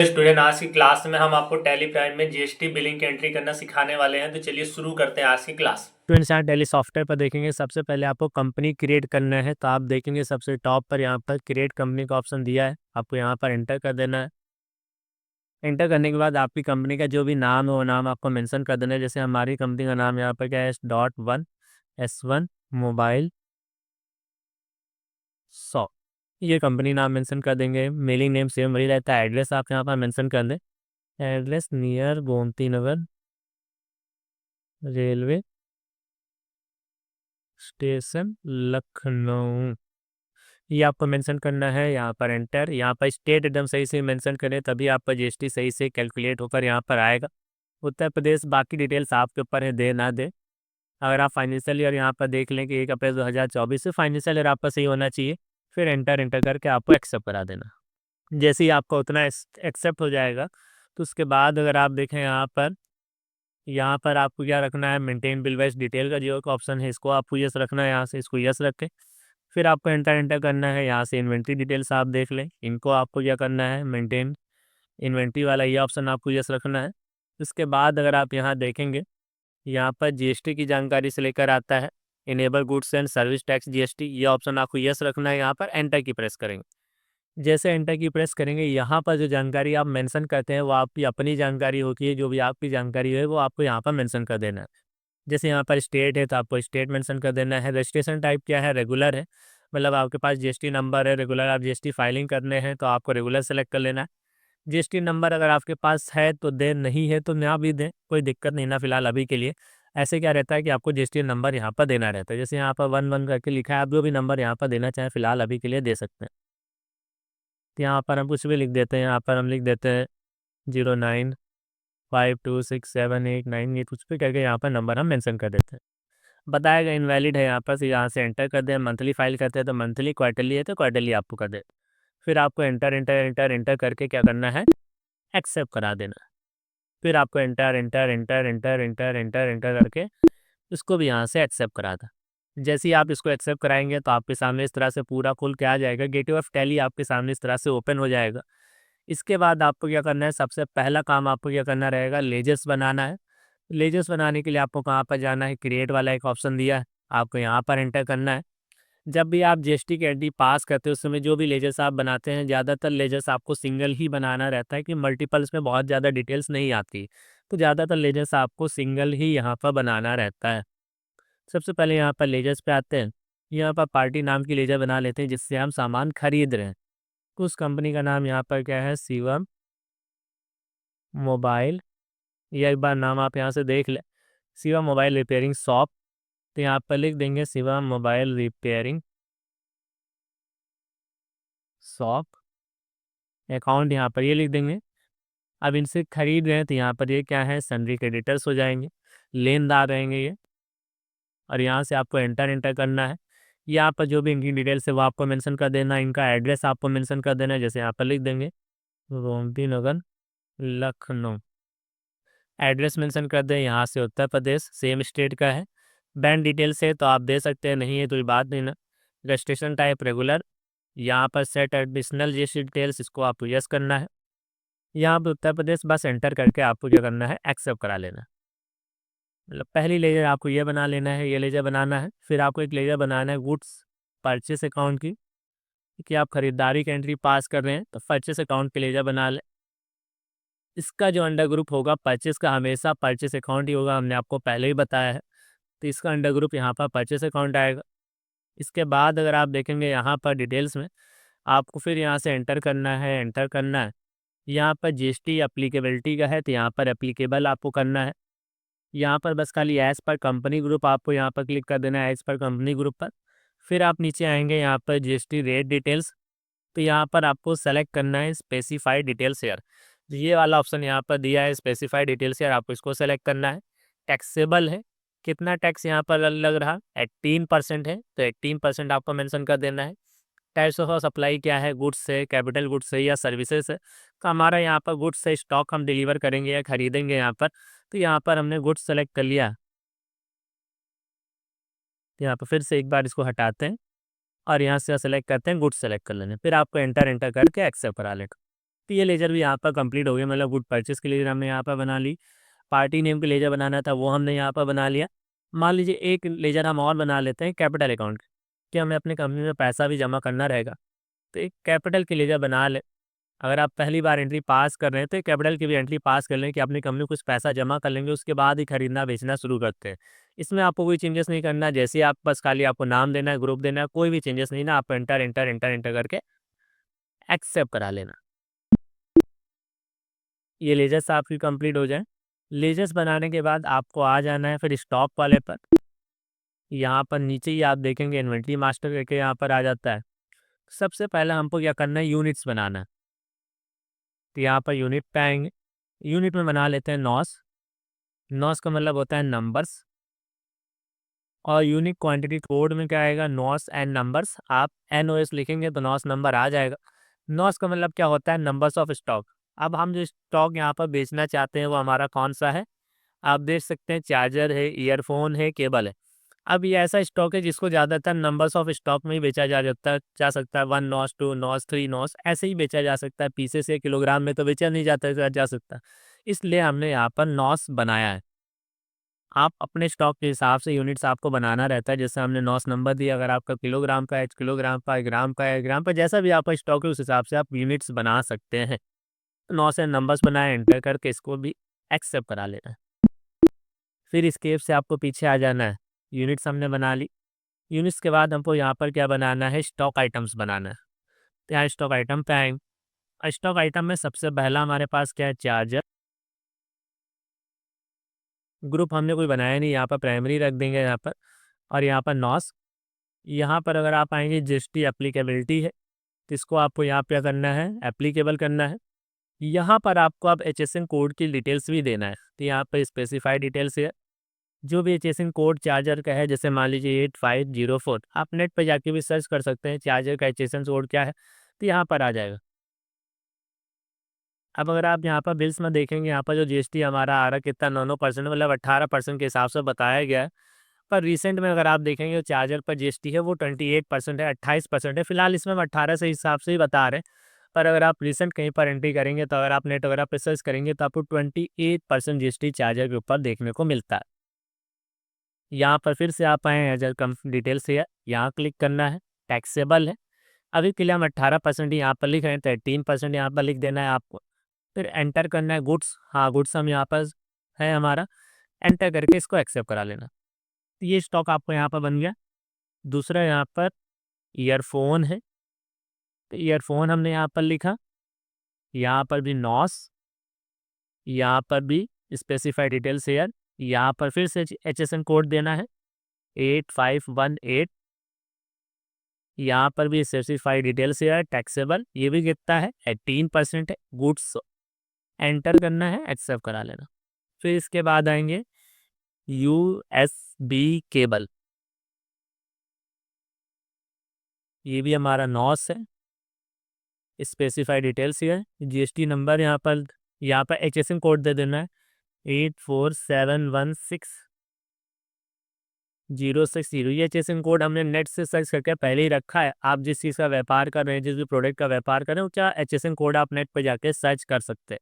Student, आज की class में हम आपको टैली प्राइम में जीएसटी बिलिंग की एंट्री करना सिखाने वाले हैं। तो चलिए शुरू करते हैं आज की क्लास। स्टूडेंट्स यहाँ टैली सॉफ्टवेयर पर देखेंगे। सबसे पहले आपको कंपनी क्रिएट करना है, तो आप देखेंगे सबसे टॉप पर यहाँ पर क्रिएट कंपनी का ऑप्शन दिया है। आपको यहाँ पर एंटर कर देना है। एंटर करने के बाद आपकी कंपनी का जो भी नाम है वो नाम आपको मेंशन कर देना है। जैसे हमारी कंपनी का नाम यहाँ पर क्या है, S.1 मोबाइल शॉप, ये कंपनी नाम मेंशन कर देंगे। मेलिंग नेम सेम वही रहता है। एड्रेस आप यहाँ पर मेंशन कर दें। Address near Gomti Nagar railway station Lucknow, ये आपको मेंशन करना है। यहाँ पर एंटर, यहाँ पर स्टेट एकदम सही से मेंशन करें, तभी आपका जीएसटी सही से कैलकुलेट होकर यहाँ पर आएगा। उत्तर प्रदेश, बाकी डिटेल्स आपके ऊपर है, दे ना दे। अगर आप फाइनेंशियल ईयर यहाँ पर देख लें कि 1 अप्रैल 2024 से फाइनेंशियल ईयर आपका सही होना चाहिए। फिर एंटर एंटर करके आपको एक्सेप्ट करा देना। जैसे ही आपका उतना एक्सेप्ट हो जाएगा, तो उसके बाद अगर आप देखें यहाँ पर आपको क्या रखना है, मेंटेन बिल वाइज डिटेल का जो एक ऑप्शन है, इसको आपको यस रखना है। यहाँ से इसको यस रखें। फिर आपको एंटर एंटर करना है। यहाँ से इन्वेंट्री डिटेल्स आप देख लें, इनको आपको क्या करना है, मेंटेन इन्वेंट्री वाला ये ऑप्शन आपको यस रखना है। उसके बाद अगर आप यहाँ देखेंगे, यहाँ पर जीएसटी की जानकारी से लेकर आता है, enable goods and service tax GST, ये ऑप्शन आपको यस रखना है। यहाँ पर एंटर की प्रेस करेंगे। जैसे एंटर की प्रेस करेंगे, यहाँ पर जो जानकारी आप मेंशन करते हैं वो आपकी अपनी जानकारी होती है। जो भी आपकी जानकारी है वो आपको यहाँ पर मेंशन कर देना है। जैसे यहाँ पर स्टेट है तो आपको स्टेट मेंशन कर देना है। रजिस्ट्रेशन टाइप क्या है, रेगुलर है, मतलब आपके पास जीएसटी नंबर है, रेगुलर आप जीएसटी फाइलिंग करने हैं तो आपको रेगुलर सेलेक्ट कर लेना है। जीएसटी नंबर अगर आपके पास है तो दें, नहीं है तो ना भी दें, कोई दिक्कत नहीं ना फिलहाल अभी के लिए। ऐसे क्या रहता है कि आपको जीएसटी नंबर यहाँ पर देना रहता है। जैसे यहाँ पर 11 करके लिखा है, आप जो भी नंबर यहाँ पर देना चाहें फिलहाल अभी के लिए दे सकते हैं। तो यहाँ पर हम कुछ भी लिख देते हैं। यहाँ पर हम लिख देते हैं 09526789, ये कुछ भी करके यहाँ पर नंबर हम मेंशन कर देते हैं। बताएगा इनवैलिड है, यहाँ पर से यहाँ से एंटर कर दें। मंथली फाइल करते हैं तो मंथली, क्वार्टरली है तो क्वार्टरली आपको कर दे। फिर आपको एंटर एंटर एंटर एंटर करके क्या करना है, एक्सेप्ट करा देना। फिर आपको enter enter enter enter enter enter enter करके इसको भी यहाँ से एक्सेप्ट करा था। जैसे ही आप इसको एक्सेप्ट कराएंगे तो आपके सामने इस तरह से पूरा खुल के आ जाएगा। गेटवे ऑफ टैली आपके सामने इस तरह से ओपन हो जाएगा। इसके बाद आपको क्या करना है, सबसे पहला काम आपको क्या करना रहेगा, लेजर्स बनाना है। लेजर्स बनाने के लिए आपको कहाँ पर जाना है, क्रिएट वाला एक ऑप्शन दिया है, आपको यहाँ पर एंटर करना है। जब भी आप जीएसटी की एंट्री पास करते हो उस समय जो भी लेजर्स आप बनाते हैं, ज़्यादातर लेजर्स आपको सिंगल ही बनाना रहता है कि मल्टीपल्स में बहुत ज़्यादा डिटेल्स नहीं आती। तो ज़्यादातर लेजर्स आपको सिंगल ही यहाँ पर बनाना रहता है। सबसे पहले यहाँ पर लेजर्स पे आते हैं। यहाँ पर पार्टी नाम की लेजर बना लेते हैं जिससे हम सामान खरीद रहे हैं। तो उस कंपनी का नाम यहाँ पर क्या है, शिवम मोबाइल। ये एक बार नाम आप यहाँ से देख लें, शिवम मोबाइल रिपेयरिंग शॉप। तो यहाँ पर लिख देंगे Shivam mobile repairing shop. Account यहाँ पर ये लिख देंगे। अब इनसे खरीद रहे हैं तो यहाँ पर ये क्या है, सन्ड्री क्रेडिटर्स हो जाएंगे, लेनदार रहेंगे ये। और यहाँ से आपको एंटर एंटर करना है। यहाँ पर जो भी इनकी डिटेल्स है वो आपको मेंशन कर देना है। इनका एड्रेस आपको मेंशन कर देना है। जैसे यहाँ पर लिख देंगे गोमती नगर लखनऊ, एड्रेस मेंशन कर दें। यहाँ से उत्तर प्रदेश, सेम स्टेट का है। बैंक डिटेल्स है तो आप दे सकते हैं, नहीं है तो ये बात नहीं ना। Registration type regular. यहाँ पर सेट एडिशनल जीएसटी डिटेल्स, इसको आपको यस करना है। यहाँ पर उत्तर प्रदेश बस एंटर करके आपको क्या करना है, एक्सेप्ट करा लेना। मतलब पहली लेजर आपको ये बना लेना है, ये लेजर बनाना है। फिर आपको एक लेजर बनाना है गुड्स परचेस अकाउंट की, कि आप खरीदारी की एंट्री पास कर रहे हैं तो परचेस अकाउंट के लेजर बना ले। इसका जो अंडर ग्रुप होगा परचेस का, हमेशा परचेस अकाउंट ही होगा, हमने आपको पहले ही बताया है। तो इसका अंडर ग्रुप यहाँ पर परचेस अकाउंट आएगा। इसके बाद अगर आप देखेंगे यहाँ पर डिटेल्स में, आपको फिर यहाँ से एंटर करना है, एंटर करना है। यहाँ पर जीएसटी एप्लीकेबिलिटी का है तो यहाँ पर एप्लीकेबल आपको करना है। यहाँ पर बस खाली एज पर कंपनी ग्रुप आपको यहाँ पर क्लिक कर देना है, एज पर कंपनी ग्रुप पर। फिर आप नीचे आएंगे यहाँ पर जीएसटी रेट डिटेल्स, तो यहाँ पर आपको सेलेक्ट करना है स्पेसिफाइड डिटेल्स हेयर। ये वाला ऑप्शन यहाँ पर दिया है स्पेसिफाइड डिटेल्स हेयर, आपको इसको सेलेक्ट करना है। टैक्सेबल है, कितना टैक्स यहाँ पर लग रहा, 18% है तो 18% आपको मेंशन कर देना है। टाइप्स ऑफ सप्लाई क्या है, गुड्स से, कैपिटल गुड्स से या सर्विसेज से। तो हमारा यहाँ पर गुड्स से स्टॉक हम डिलीवर करेंगे या खरीदेंगे यहाँ पर, तो यहाँ पर हमने गुड्स सेलेक्ट कर लिया। तो यहाँ पर फिर से एक बार इसको हटाते हैं और यहाँ से सेलेक्ट करते हैं गुड्स सेलेक्ट कर लेने। फिर आपको एंटर एंटर करके एक्सेप्ट करा लेगा। तो ये लेजर भी यहाँ पर कंप्लीट हो गया, मतलब गुड परचेस के लेजर हमने यहाँ पर बना ली। पार्टी नेम के लेजर बनाना था वो हमने यहाँ पर बना लिया। मान लीजिए एक लेजर हम और बना लेते हैं कैपिटल अकाउंट, कि हमें अपनी कंपनी में पैसा भी जमा करना रहेगा, तो एक कैपिटल की लेजर बना ले। अगर आप पहली बार एंट्री पास कर रहे हैं तो एक कैपिटल की भी एंट्री पास कर लें कि अपनी कंपनी में कुछ पैसा जमा कर लेंगे, उसके बाद ही खरीदना बेचना शुरू करते हैं। इसमें आपको कोई चेंजेस नहीं करना है, जैसे आप बस खाली आपको नाम देना है, ग्रुप देना है, कोई भी चेंजेस नहीं ना, आप एंटर एंटर एंटर एंटर करके एक्सेप्ट करा लेना। ये लेजर्स आपकी कंप्लीट हो जाए। लेजर्स बनाने के बाद आपको आ जाना है फिर स्टॉक वाले पर। यहाँ पर नीचे ही आप देखेंगे इन्वेंट्री मास्टर करके यहाँ पर आ जाता है। सबसे पहले हमको क्या करना है, यूनिट्स बनाना है। तो यहाँ पर यूनिट पे आएंगे, यूनिट में बना लेते हैं नॉस। नॉस का मतलब होता है नंबर्स, और यूनिक क्वांटिटी कोड में क्या आएगा, नॉस एंड नंबर्स। आप NOS लिखेंगे तो नॉस नंबर आ जाएगा। नॉस का मतलब क्या होता है, नंबर्स ऑफ स्टॉक। अब हम जो स्टॉक यहाँ पर बेचना चाहते हैं वो हमारा कौन सा है, आप देख सकते हैं चार्जर है, ईयरफोन है, केबल है। अब ये ऐसा स्टॉक है जिसको ज़्यादातर नंबर्स ऑफ स्टॉक में ही बेचा जा सकता है 1 नॉस 2 नॉस 3 नॉस ऐसे ही बेचा जा सकता है, पीसेस या किलोग्राम में तो बेचा नहीं जा सकता। इसलिए हमने यहाँ पर नॉस बनाया है। आप अपने स्टॉक के हिसाब से यूनिट्स आपको बनाना रहता है, जैसे हमने नॉस नंबर दिया, अगर आपका किलोग्राम का है किलोग्राम का है, ग्राम का है ग्राम का, जैसा भी आपका स्टॉक है उस हिसाब से आप यूनिट्स बना सकते हैं। तो नॉस एंड नंबर्स बनाए, एंटर करके इसको भी एक्सेप्ट करा लेना है। फिर स्केप से आपको पीछे आ जाना है, यूनिट्स हमने बना ली। यूनिट्स के बाद हमको यहाँ पर क्या बनाना है, स्टॉक आइटम्स बनाना है। तो यहाँ स्टॉक आइटम पे आएंगे। स्टॉक आइटम में सबसे पहला हमारे पास क्या है, चार्जर। ग्रुप हमने कोई बनाया नहीं, यहाँ पर प्राइमरी रख देंगे यहाँ पर, और यहाँ पर नॉस। यहाँ पर अगर आप आएंगे जीएसटी एप्लीकेबिलिटी है, तो इसको आपको यहाँ पे क्या करना है, एप्लीकेबल करना है। यहाँ पर आपको अब HSN कोड की डिटेल्स भी देना है, तो यहाँ पर स्पेसिफाई डिटेल्स है। जो भी HSN कोड चार्जर का है, जैसे मान लीजिए 8504, आप नेट पर जाके भी सर्च कर सकते हैं चार्जर का HSN कोड क्या है, तो यहाँ पर आ जाएगा। अब अगर आप यहाँ पर बिल्स में देखेंगे, यहाँ पर जो GST हमारा आ रहा है कितना, 9% मतलब 18% के हिसाब से बताया गया है। पर रिसेंट में अगर आप देखेंगे जो चार्जर पर GST है वो 28% है, 28% है। फिलहाल इसमें हम 18 से हिसाब से ही बता रहे हैं, पर अगर आप रिसेंट कहीं पर एंट्री करेंगे तो अगर आप नेट वगैरह पर सर्च करेंगे तो आपको 28% GST चार्जर के ऊपर देखने को मिलता है। यहाँ पर फिर से आप आए एजर कम डिटेल्स है, यहाँ क्लिक करना है, टैक्सेबल है। अभी के लिए हम 18% यहाँ पर लिख रहे हैं, तो 18% यहाँ पर लिख देना है आपको। फिर एंटर करना है गुड्स, हाँ गुड्स हम यहाँ पर है हमारा, एंटर करके इसको एक्सेप्ट करा लेना। तो ये स्टॉक आपको यहाँ पर बन गया। दूसरा यहाँ पर ईयरफोन है, तो ईयरफोन हमने यहाँ पर लिखा, यहाँ पर भी नॉस, यहाँ पर भी स्पेसिफाइड डिटेल्स हेयर, यहाँ पर फिर से HSN कोड देना है 8518, यहाँ पर भी स्पेसिफाइड डिटेल्स हेयर, टैक्सेबल ये भी कितना है, 18% है, गुड्स एंटर करना है, एक्सेप्ट करा लेना। फिर इसके बाद आएंगे USB केबल, ये भी हमारा नॉस है, स्पेसिफाइड डिटेल्स है, GST नंबर यहाँ पर HSN कोड दे देना है 84716060। ये HSN कोड हमने नेट से सर्च करके पहले ही रखा है। आप जिस चीज़ का व्यापार कर रहे हैं, जिस भी प्रोडक्ट का व्यापार कर रहे हैं, उसका HSN कोड आप नेट पर जाके सर्च कर सकते हैं।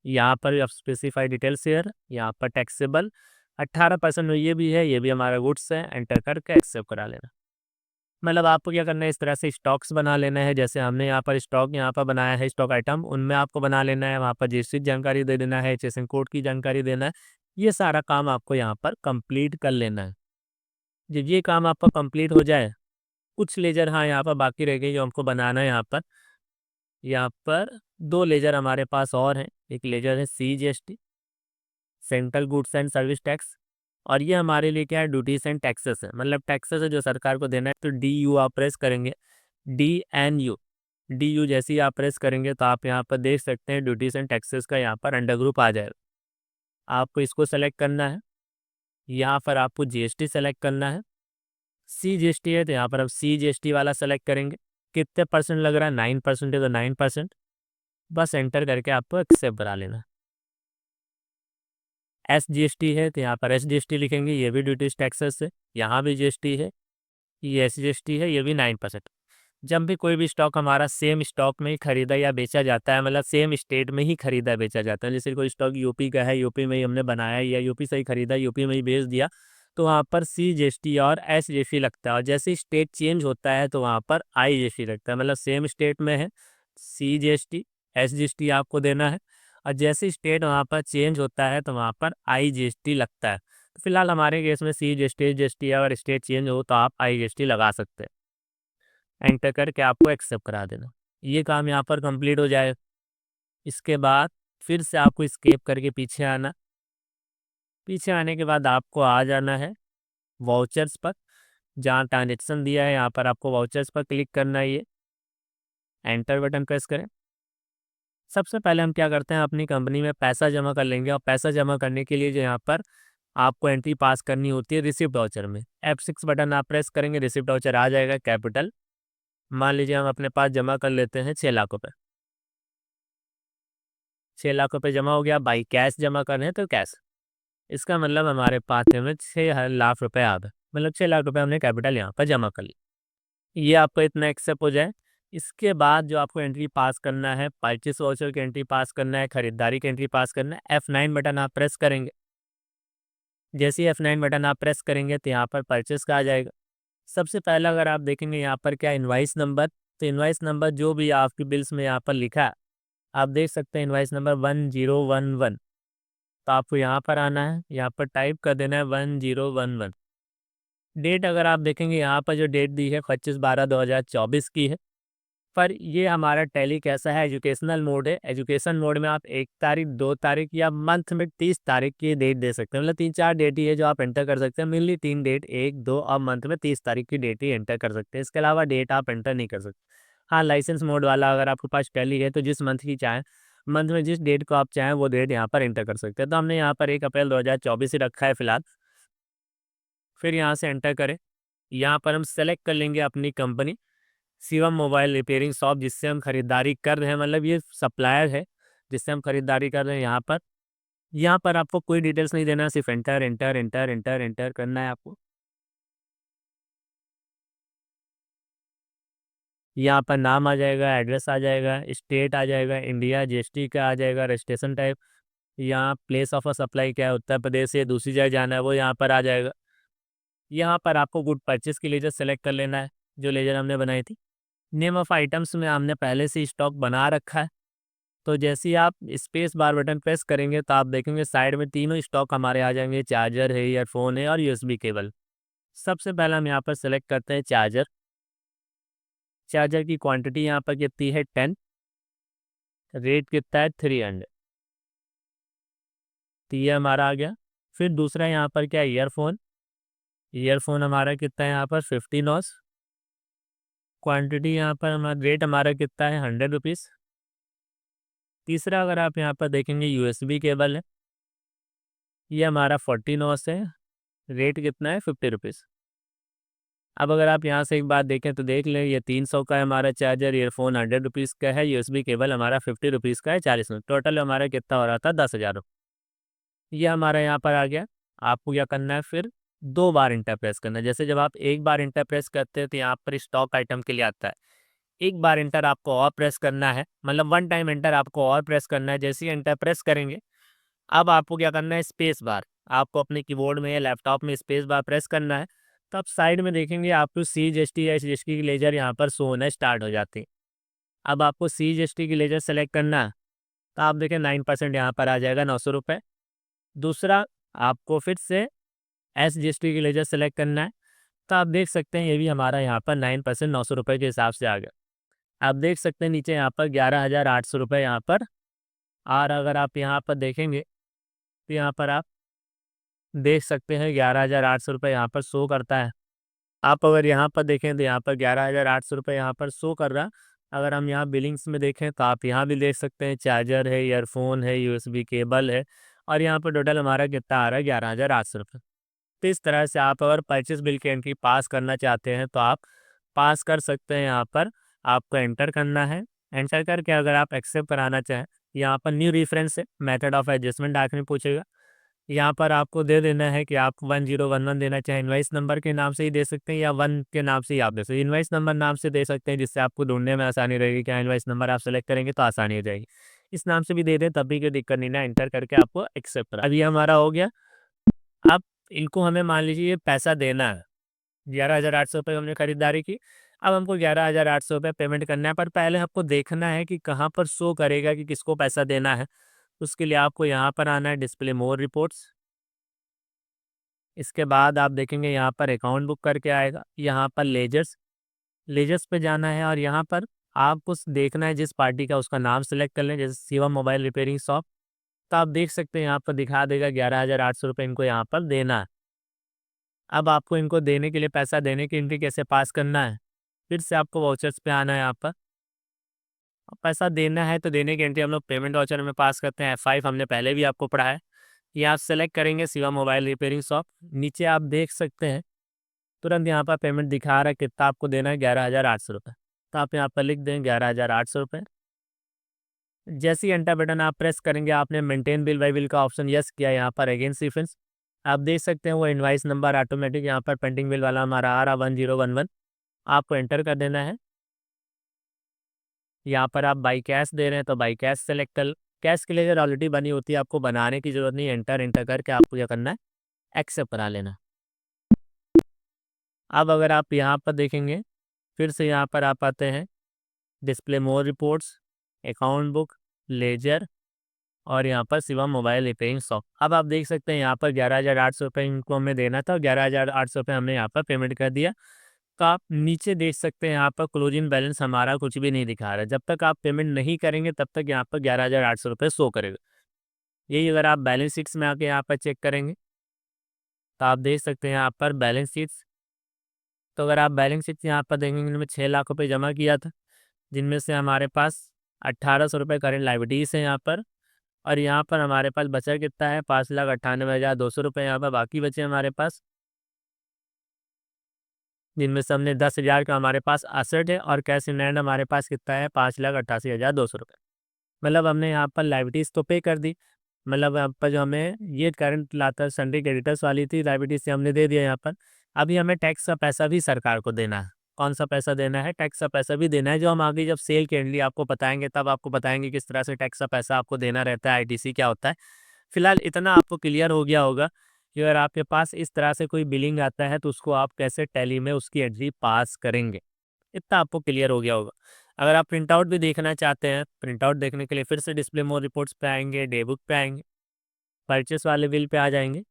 यहाँ पर स्पेसिफाइड डिटेल्स हेयर, यहाँ पर टैक्सेबल 18% ये भी हमारा गुड्स है, एंटर करके एक्सेप्ट करा लेना। मतलब आपको क्या करना है, इस तरह से स्टॉक्स बना लेना है। जैसे हमने यहाँ पर स्टॉक यहाँ पर बनाया है, स्टॉक आइटम, उनमें आपको बना लेना है, वहाँ पर GST जानकारी दे देना है, HSN कोड की जानकारी देना है। ये सारा काम आपको यहाँ पर कंप्लीट कर लेना है। जब ये काम आपका कंप्लीट हो जाए, कुछ लेजर हाँ यहाँ पर बाकी रह गई जो हमको बनाना है। यहाँ पर 2 लेजर हमारे पास और हैं। एक लेजर है CGST, central goods and service tax, और ये हमारे लिए क्या है, ड्यूटीज एंड टैक्सेस है, मतलब टैक्सेस है जो सरकार को देना है। तो DU आप प्रेस करेंगे, DNU, DU जैसे ही आप प्रेस करेंगे तो आप यहाँ पर देख सकते हैं ड्यूटीज एंड टैक्सेस का यहाँ पर अंडर ग्रुप आ जाएगा। आपको इसको सेलेक्ट करना है, यहाँ पर आपको GST सेलेक्ट करना है। CGST है तो यहाँ पर आप CGST वाला सेलेक्ट करेंगे। कितने % लग रहा है, 9% है तो 9%, बस एंटर करके आपको एक्सेप्ट करा लेना। SGST है तो यहाँ पर SGST लिखेंगे, ये भी ड्यूटीज टैक्सेस है। यहाँ भी GST है, ये SGST है, ये भी 9%। जब भी कोई भी स्टॉक हमारा सेम स्टॉक में ही खरीदा या बेचा जाता है, मतलब सेम स्टेट में ही खरीदा बेचा जाता है, जैसे कोई स्टॉक यूपी का है, यूपी में ही हमने बनाया या यूपी से ही खरीदा, यूपी में ही बेच दिया, तो वहाँ पर CGST और SGST लगता है। और जैसे स्टेट चेंज होता है तो वहाँ पर IGST लगता है। मतलब सेम स्टेट में है, CGST SGST आपको देना है, और जैसे स्टेट वहाँ पर चेंज होता है तो वहाँ पर IGST लगता है। तो फिलहाल हमारे केस में CGST SGST है, और स्टेट चेंज हो तो आप IGST लगा सकते हैं। एंटर करके आपको एक्सेप्ट करा देना। ये काम यहाँ पर कंप्लीट हो जाए। इसके बाद फिर से आपको स्केप करके पीछे आना। पीछे आने के बाद आपको आ जाना है वाउचर्स पर, जहाँ ट्रांजेक्शन दिया है यहाँ पर आपको वाउचर्स पर क्लिक करना है। ये एंटर बटन प्रेस करें। सबसे पहले हम क्या करते हैं, अपनी कंपनी में पैसा जमा कर लेंगे, और पैसा जमा करने के लिए जो यहाँ पर आपको एंट्री पास करनी होती है रिसिप्ट वाउचर में। F6 बटन आप प्रेस करेंगे, रिसिप्ट वाउचर आ जाएगा कैपिटल। मान लीजिए हम अपने पास जमा कर लेते हैं 6 लाख रुपये। 6 लाख रुपये जमा हो गया। बाई कैश जमा कर रहे हैं तो कैश, इसका मतलब हमारे पास में 6 लाख रुपये आ गए, मतलब 6 लाख रुपये हमने कैपिटल यहाँ पर जमा कर लिया। ये आपको इतना एक्सेप्ट हो जाए। इसके बाद जो आपको एंट्री पास करना है, परचेस वाउचर की एंट्री पास करना है, खरीदारी की एंट्री पास करना है, F9 बटन आप प्रेस करेंगे। जैसे ही F9 बटन आप प्रेस करेंगे तो यहाँ पर परचेस का आ जाएगा। सबसे पहला अगर आप देखेंगे यहाँ पर क्या इनवाइस नंबर, तो इनवाइस नंबर जो भी आपकी बिल्स में यहाँ पर लिखा है, आप देख सकते हैं इनवाइस नंबर 1011। तो आपको यहाँ पर आना है, यहाँ पर टाइप कर देना है 1011। डेट अगर आप देखेंगे यहाँ पर जो डेट दी है 25/12/2024 की है। पर ये हमारा टैली कैसा है, एजुकेशनल मोड है। एजुकेशन मोड में आप 1 तारीख, 2 तारीख या मंथ में 30 तारीख की डेट दे सकते हैं। मतलब 3-4 डेट ही है जो आप एंटर कर सकते हैं। मेनली 3 डेट, 1, 2 और मंथ में 30 तारीख की डेट ही एंटर कर सकते हैं। इसके अलावा डेट आप एंटर नहीं कर सकते। हाँ, लाइसेंस मोड वाला अगर आपके पास टैली है तो जिस मंथ की चाहें, मंथ में जिस डेट को आप चाहें वो डेट यहाँ पर एंटर कर सकते हैं। तो हमने यहाँ पर 1 अप्रैल 2024 ही रखा है फिलहाल। फिर यहाँ से एंटर करें। यहाँ पर हम सेलेक्ट कर लेंगे अपनी company Shivam mobile repairing shop, जिससे हम खरीदारी कर रहे हैं, मतलब ये सप्लायर है जिससे हम खरीदारी कर रहे हैं। यहाँ पर आपको कोई डिटेल्स नहीं देना है, सिर्फ enter enter enter enter enter करना है आपको। यहाँ पर नाम आ जाएगा, एड्रेस आ जाएगा, स्टेट आ जाएगा, इंडिया, GST का आ जाएगा, रजिस्ट्रेशन टाइप, यहाँ प्लेस ऑफ सप्लाई क्या है, उत्तर प्रदेश से दूसरी जगह जाना है वो यहाँ पर आ जाएगा। यहाँ पर आपको गुड परचेज की लेजर सेलेक्ट कर लेना है, जो लेजर हमने बनाई थी। नेम ऑफ आइटम्स में हमने पहले से स्टॉक बना रखा है, तो जैसे ही आप स्पेस बार बटन प्रेस करेंगे तो आप देखेंगे साइड में तीनों स्टॉक हमारे आ जाएंगे। चार्जर है, ईयरफोन है और USB केबल। सबसे पहले हम यहाँ पर सेलेक्ट करते हैं चार्जर। चार्जर की क्वांटिटी यहाँ पर कितनी है 10, रेट कितना है 300। तो ये हमारा आ गया। फिर दूसरा यहाँ पर क्या है ईयरफोन। ईयरफोन हमारा कितना है यहाँ पर 50 नॉस। क्वांटिटी यहाँ पर हमारा रेट हमारा कितना है 100 रुपीज़। तीसरा अगर आप यहाँ पर देखेंगे USB केबल है, ये हमारा 40 नॉस है, रेट कितना है 50 रुपीज़। अब अगर आप यहाँ से एक बात देखें तो देख लें, ये 300 का है हमारा चार्जर, ईयरफोन 100 रुपीज़ का है, USB केबल हमारा 50 रुपीज़ का है 40 मिनट। टोटल हमारा कितना हो रहा था 10,000 रुपये। ये हमारा यहाँ पर आ गया। आपको क्या करना है, फिर 2 बार इंटर प्रेस करना है। जैसे जब आप एक बार इंटर प्रेस करते हैं तो यहाँ पर स्टॉक आइटम के लिए आता है। एक बार इंटर आपको और प्रेस करना है, मतलब 1 टाइम एंटर आपको और प्रेस करना है। जैसे ही एंटर प्रेस करेंगे, अब आपको क्या करना है, स्पेस बार आपको अपने कीबोर्ड में या लैपटॉप में स्पेस बार प्रेस करना है। तो आप साइड में देखेंगे आपको CGST या SGST की लेजर यहाँ पर शो होना स्टार्ट हो जाती है। अब आपको CGST की लेजर सेलेक्ट करना है, तो आप देखें 9% यहाँ पर आ जाएगा 900 रुपये। दूसरा आपको फिर से SGST की लेजर सेलेक्ट करना है, तो आप देख सकते हैं ये भी हमारा यहाँ पर 9% 900 रुपये के हिसाब से आ गया। आप देख सकते हैं नीचे यहाँ पर 11,800 रुपये यहाँ पर। और अगर आप यहाँ पर देखेंगे तो यहाँ पर आप देख सकते हैं 11,800 रुपये यहाँ पर शो करता है। आप अगर यहाँ पर देखें तो यहाँ पर 11,800 रुपये यहाँ पर शो कर रहा है। अगर हम यहाँ बिलिंग्स में देखें तो आप यहाँ भी देख सकते हैं चार्जर है, ईयरफोन है, USB केबल है, और यहाँ पर टोटल हमारा कितना आ रहा है 11,800 रुपये। तो इस तरह से आप अगर परचेस बिल की एंट्री पास करना चाहते हैं तो आप पास कर सकते हैं। यहाँ पर आपको एंटर करना है। एंटर करके अगर आप एक्सेप्ट कराना चाहें, यहाँ पर न्यू रेफरेंस है, मेथड ऑफ एडजस्टमेंट आखिर में पूछेगा। यहाँ पर आपको दे देना है कि आप 1011 देना चाहें, इनवाइस नंबर के नाम से ही दे सकते हैं या 1 के नाम से ही आप दे सकते हैं। इनवाइस नंबर नाम से दे सकते हैं जिससे आपको ढूँढने में आसानी रहेगी, क्या इनवाइस नंबर आप सेलेक्ट करेंगे तो आसानी हो जाएगी। इस नाम से भी दे दें तब भी कोई दिक्कत नहीं ना, एंटर करके आपको एक्सेप्ट करा। अब ये हमारा हो गया। अब इनको हमें मान लीजिए ये पैसा देना है, 11,800 हमने खरीदारी की। अब हमको 11,800 पेमेंट करना है, पर पहले आपको देखना है कि कहाँ पर शो करेगा कि किसको पैसा देना है। उसके लिए आपको यहाँ पर आना है, डिस्प्ले मोर रिपोर्ट्स। इसके बाद आप देखेंगे यहाँ पर अकाउंट बुक करके आएगा, यहाँ पर लेजर्स, लेजर्स पे जाना है और यहाँ पर आपको देखना है जिस पार्टी का उसका नाम सेलेक्ट कर लें, जैसे शिवम मोबाइल रिपेयरिंग शॉप। तो आप देख सकते हैं यहाँ पर दिखा देगा 11,800 इनको यहाँ पर देना है। अब आपको इनको देने के लिए पैसा देने की एंट्री कैसे पास करना है, फिर से आपको वाउचर्स पे आना है। यहाँ पर अब पैसा देना है तो देने की एंट्री हम लोग पेमेंट वाउचर में पास करते हैं, F5 हमने पहले भी आपको पढ़ा है। ये आप सेलेक्ट करेंगे शिवम मोबाइल रिपेयरिंग शॉप। नीचे आप देख सकते हैं तुरंत यहाँ पर पेमेंट दिखा रहा है कितना आपको देना है, 11,800। तो आप यहाँ पर लिख दें 11,800। जैसे ही एंटर बटन आप प्रेस करेंगे, आपने मेंटेन बिल बाई बिल का ऑप्शन यस किया, यहाँ पर अगेन सीक्वेंस आप देख सकते हैं वो इनवाइस नंबर ऑटोमेटिक यहाँ पर पेंडिंग बिल वाला हमारा आ रहा 1011। आपको एंटर कर देना है। यहाँ पर आप बाई कैश दे रहे हैं तो बाई कैश सेलेक्ट कर, कैश के लिए अगर ऑलरेडी बनी होती है आपको बनाने की जरूरत नहीं, एंटर एंटर करके आपको क्या करना है, एक्सेप्ट करा लेना। अब अगर आप यहाँ पर देखेंगे, फिर से यहाँ पर आप आते हैं डिस्प्ले मोर रिपोर्ट्स, अकाउंट बुक, लेजर और यहाँ पर शिवम मोबाइल रिपेयरिंग शॉप। अब आप देख सकते हैं यहाँ पर 11,800 इनको हमें देना था, 11,800 हमने यहाँ पर पेमेंट कर दिया। तो आप नीचे देख सकते हैं यहाँ पर क्लोजिंग बैलेंस हमारा कुछ भी नहीं दिखा रहा है। जब तक आप पेमेंट नहीं करेंगे तब तक यहाँ पर 11,800 शो करेगा। यही अगर आप बैलेंस शीट्स में आके यहाँ पर चेक करेंगे तो आप देख सकते हैं यहाँ पर बैलेंस शीट्स। तो अगर आप बैलेंस शीट यहाँ पर देखेंगे, इनमें 6 लाख रुपये जमा किया था, जिनमें से हमारे पास 1,800 रुपये करेंट लाइबिलिटीज़ है यहाँ पर। और यहाँ पर हमारे पास बचा कितना है, 5,98,200 रुपये यहाँ पर बाकी बचे हमारे पास, जिनमें से हमने 10,000 का हमारे पास एसेट है और कैश इन हैंड हमारे पास कितना है, 5,88,200 रुपये। मतलब हमने यहाँ पर लाइबिलिटीज़ तो पे कर दी, मतलब यहाँ पर जो हमें ये करंट लाता सन्ड्री क्रेडिटर्स वाली थी लाइबिलिटीज से हमने दे दिया यहाँ पर। अभी हमें टैक्स का पैसा भी सरकार को देना है। कौन सा पैसा देना है, टैक्स का पैसा भी देना है, जो हम आगे जब सेल कैंडली आपको बताएंगे तब आपको बताएंगे किस तरह से टैक्स का पैसा आपको देना रहता है, आईटीसी क्या होता है। फिलहाल इतना आपको क्लियर हो गया होगा कि अगर आपके पास इस तरह से कोई बिलिंग आता है तो उसको आप कैसे टैली में उसकी एंट्री पास करेंगे, इतना आपको क्लियर हो गया होगा। अगर आप प्रिंट आउट भी देखना चाहते हैं, प्रिंट आउट देखने के लिए फिर से डिस्प्ले मोर रिपोर्ट्स पे आएंगे, डे बुक पे आएंगे, परचेस वाले बिल पे आ जाएंगे।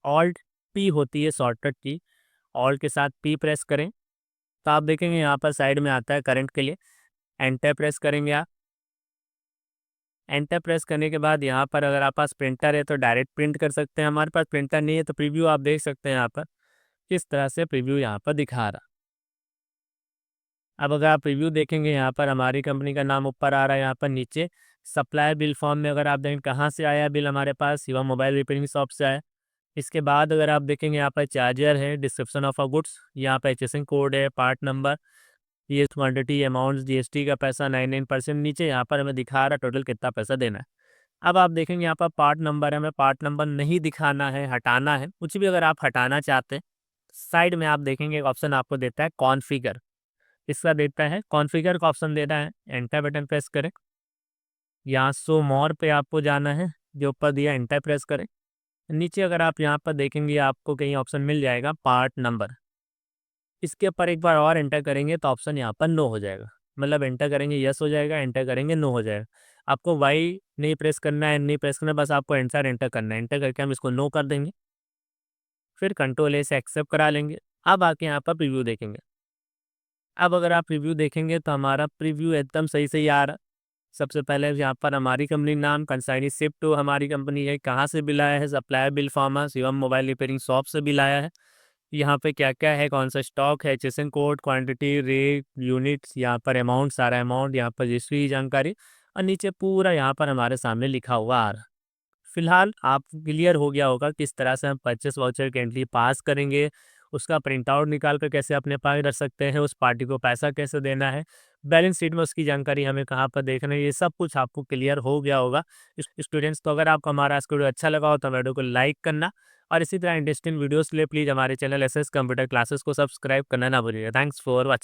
ऑल्ट पी होती है शॉर्टकट की, ऑल्ट के साथ पी प्रेस करें तो आप देखेंगे यहाँ पर साइड में आता है करंट के लिए, एंटर प्रेस करेंगे आप। एंटर प्रेस करने के बाद यहाँ पर अगर आप पास प्रिंटर है तो डायरेक्ट प्रिंट कर सकते हैं, हमारे पास प्रिंटर नहीं है तो प्रीव्यू आप देख सकते हैं यहाँ पर किस तरह से प्रीव्यू यहाँ पर दिखा रहा। अब अगर आप रिव्यू देखेंगे यहाँ पर हमारी कंपनी का नाम ऊपर आ रहा है, यहाँ पर नीचे सप्लायर बिल फॉर्म में अगर आप देखें कहाँ से आया बिल, हमारे पास शिवम मोबाइल रिपेयरिंग शॉप से आया। इसके बाद अगर आप देखेंगे यहाँ पर चार्जर है, डिस्क्रिप्शन ऑफ अ गुड्स, यहाँ पर एचएसएन कोड है, पार्ट नंबर, ये क्वांटिटी, अमाउंट, जीएसटी का पैसा 99%, नीचे यहाँ पर हमें दिखा रहा टोटल कितना पैसा देना है। अब आप देखेंगे यहाँ पर पार्ट नंबर है, हमें पार्ट नंबर नहीं दिखाना है, हटाना है। कुछ भी अगर आप हटाना चाहते हैं, साइड में आप देखेंगे एक ऑप्शन आपको देता है कॉन्फ़िगर, इसका देता है कॉन्फ़िगर का ऑप्शन देना है, एंटर बटन प्रेस करें। यहाँ शो मोर पे आपको जाना है, जो ऊपर दिया एंटर प्रेस करें। नीचे अगर आप यहाँ पर देखेंगे आपको कहीं ऑप्शन मिल जाएगा पार्ट नंबर, इसके ऊपर एक बार और एंटर करेंगे तो ऑप्शन यहाँ पर नो हो जाएगा। मतलब एंटर करेंगे यस हो जाएगा, एंटर करेंगे नो हो जाएगा। आपको वाई नहीं प्रेस करना है, नहीं प्रेस करना, बस आपको एंटर करना है। एंटर करके हम इसको नो कर देंगे, फिर कंट्रोल ए से एक्सेप्ट करा लेंगे। अब आके यहाँ पर प्रीव्यू देखेंगे। अब अगर आप प्रीव्यू देखेंगे तो हमारा प्रीव्यू एकदम सही सही आ रहा। सबसे पहले यहाँ पर हमारी कंपनी नाम, कंसाइनी शिफ्ट टू हमारी कंपनी है, कहाँ से बिल आया है, सप्लायर बिल फॉर्म है, शिवम मोबाइल रिपेयरिंग शॉप से बिल आया है। यहाँ पे क्या क्या है, कौन सा स्टॉक है, HSN code, quantity, rate, units, यहाँ पर अमाउंट, सारा अमाउंट, यहाँ पर रजिस्ट्री जानकारी, और नीचे पूरा यहाँ पर हमारे सामने लिखा हुआ आ रहा। फिलहाल आप क्लियर हो गया होगा किस तरह से हम परचेस वाउचर की एंट्री पास करेंगे, उसका प्रिंट आउट निकाल कर कैसे अपने पास रख सकते हैं, उस पार्टी को पैसा कैसे देना है, बैलेंस शीट में उसकी जानकारी हमें कहाँ पर देखना है, ये सब कुछ आपको क्लियर हो गया होगा। स्टूडेंट्स, तो अगर आपको हमारा आज का वीडियो अच्छा लगा हो तो वीडियो को लाइक करना और इसी तरह इंटरेस्टिंग वीडियोस के लिए प्लीज़ हमारे चैनल एसएस कंप्यूटर क्लासेस को सब्सक्राइब करना ना भूलिएगा। Thanks for watching.